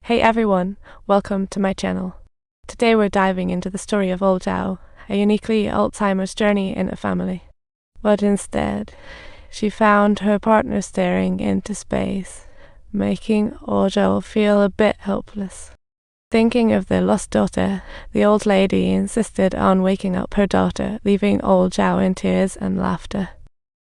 Hey everyone, welcome to my channel. Today we're diving into the story of old Zhao, a uniquely Alzheimer's journey in a family. But instead, she found her partner staring into space, making old Zhao feel a bit helpless. Thinking of their lost daughter, the old lady insisted on waking up her daughter, leaving old Zhao in tears and laughter.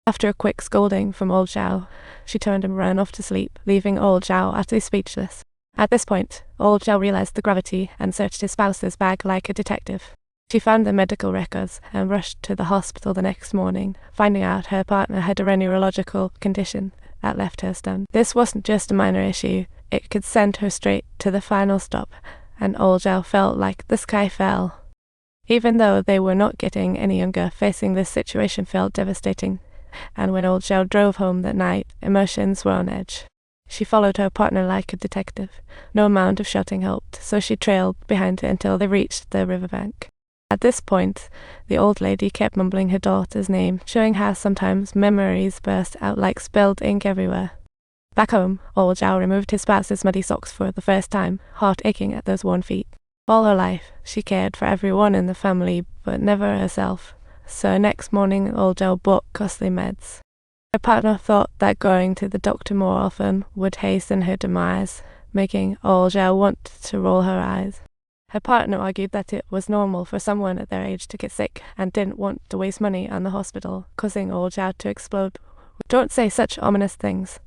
After a quick scolding from old Zhao, she turned and ran off to sleep, leaving old Zhao utterly speechless. At this point, old Zhao realized the gravity and searched his spouse's bag like a detective. She found the medical records and rushed to the hospital the next morning, finding out her partner had a neurological condition that left her stunned. This wasn't just a minor issue, it could send her straight to the final stop, and old Zhao felt like the sky fell. Even though they were not getting any younger, facing this situation felt devastating, and when old Zhao drove home that night, emotions were on edge. She followed her partner like a detective. No amount of shouting helped, so she trailed behind her until they reached the riverbank. At this point, the old lady kept mumbling her daughter's name, showing how sometimes memories burst out like spilled ink everywhere. Back home, old Zhao removed his spouse's muddy socks for the first time, heart aching at those worn feet. All her life, she cared for everyone in the family, but never herself. So next morning, old Zhao bought costly meds. Her partner thought that going to the doctor more often would hasten her demise, making old Zhao want to roll her eyes. Her partner argued that it was normal for someone at their age to get sick and didn't want to waste money on the hospital, causing old Zhao to explode. "Don't say such ominous things,"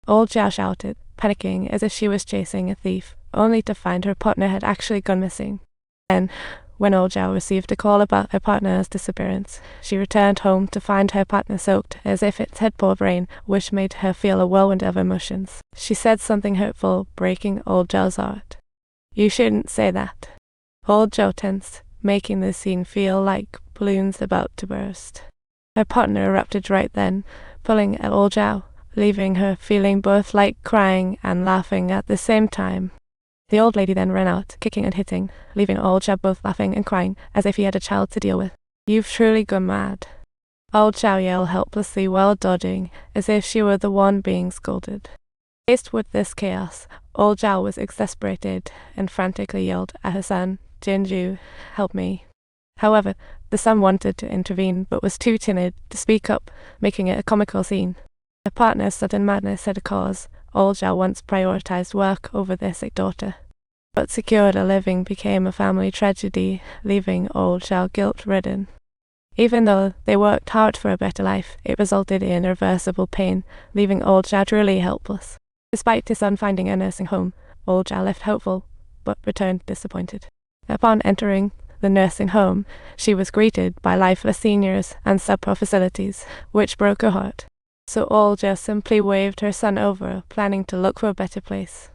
old Zhao shouted, panicking as if she was chasing a thief, only to find her partner had actually gone missing. Then, when old Zhao received a call about her partner's disappearance, she returned home to find her partner soaked as if it had poured rain, which made her feel a whirlwind of emotions. She said something hurtful, breaking old Zhao's heart. "You shouldn't say that." Old Zhao tensed, making the scene feel like balloons about to burst. Her partner erupted right then, pulling at old Zhao, leaving her feeling both like crying and laughing at the same time. The old lady then ran out, kicking and hitting, leaving old Zhao both laughing and crying, as if he had a child to deal with. "You've truly gone mad." Old Zhao yelled helplessly while dodging, as if she were the one being scolded. Faced with this chaos, old Zhao was exasperated and frantically yelled at her son, "Jinju, help me." However, the son wanted to intervene but was too timid to speak up, making it a comical scene. Her partner's sudden madness had a cause. Old Zhao once prioritized work over their sick daughter. But secured a living became a family tragedy, leaving old Zhao guilt-ridden. Even though they worked hard for a better life, it resulted in irreversible pain, leaving old Zhao truly helpless. Despite his son finding a nursing home, old Zhao left hopeful, but returned disappointed. Upon entering the nursing home, she was greeted by lifeless seniors and subpar facilities, which broke her heart. So old Zhao simply waved her son over, planning to look for a better place.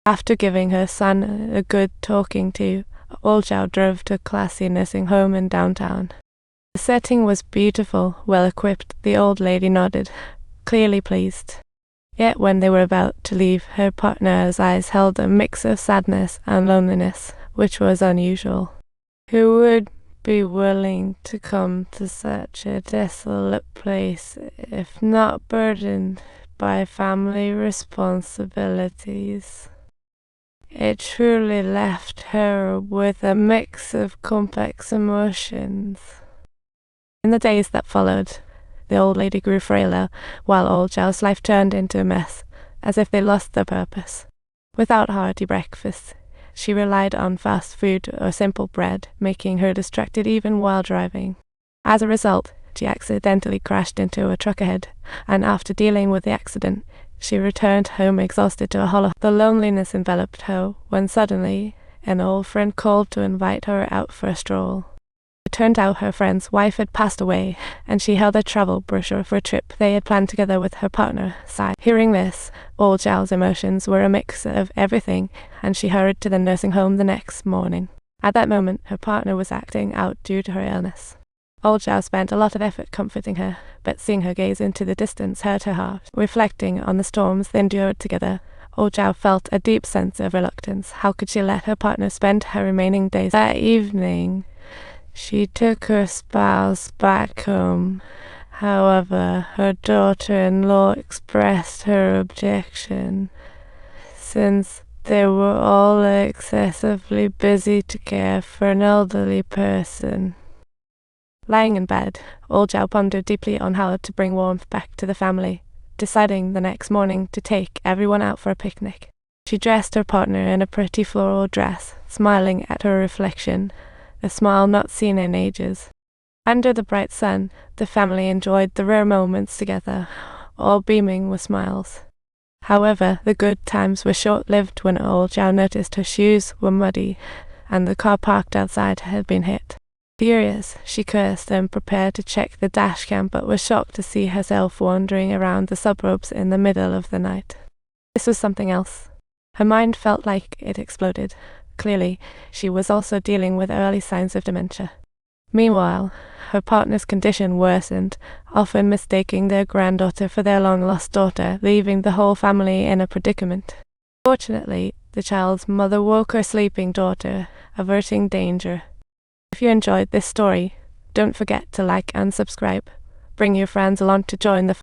After giving her son a good talking to, old Zhao drove to a classy nursing home in downtown. The setting was beautiful, well-equipped. The old lady nodded, clearly pleased. Yet when they were about to leave, her partner's eyes held a mix of sadness and loneliness, which was unusual. "Who would be willing to come to such a desolate place if not burdened by family responsibilities?" It truly left her with a mix of complex emotions. In the days that followed, the old lady grew frailer, while old Zhao's life turned into a mess, as if they lost their purpose. Without hearty breakfast, she relied on fast food or simple bread, making her distracted even while driving. As a result, she accidentally crashed into a truck ahead, and after dealing with the accident, she returned home exhausted to a hollow. The loneliness enveloped her when suddenly an old friend called to invite her out for a stroll. It turned out her friend's wife had passed away, and she held a travel brochure for a trip they had planned together with her partner, Zhao. Hearing this, old Zhao's emotions were a mix of everything, and she hurried to the nursing home the next morning. At that moment, her partner was acting out due to her illness. Old Zhao spent a lot of effort comforting her, but seeing her gaze into the distance hurt her heart. Reflecting on the storms they endured together, old Zhao felt a deep sense of reluctance. How could she let her partner spend her remaining days? That evening, she took her spouse back home. However, her daughter-in-law expressed her objection. Since They were all excessively busy to care for an elderly person. Lying in bed, old Zhao pondered deeply on how to bring warmth back to the family, deciding the next morning to take everyone out for a picnic. She dressed her partner in a pretty floral dress, smiling at her reflection, a smile not seen in ages. Under the bright sun, the family enjoyed the rare moments together, all beaming with smiles. However, the good times were short-lived when old Zhao noticed her shoes were muddy and the car parked outside had been hit. Furious, she cursed and prepared to check the dash cam, but was shocked to see herself wandering around the suburbs in the middle of the night. This was something else. Her mind felt like it exploded. Clearly, she was also dealing with early signs of dementia. Meanwhile, her partner's condition worsened, often mistaking their granddaughter for their long-lost daughter, leaving the whole family in a predicament. Fortunately, the child's mother woke her sleeping daughter, averting danger. If you enjoyed this story, don't forget to like and subscribe. Bring your friends along to join the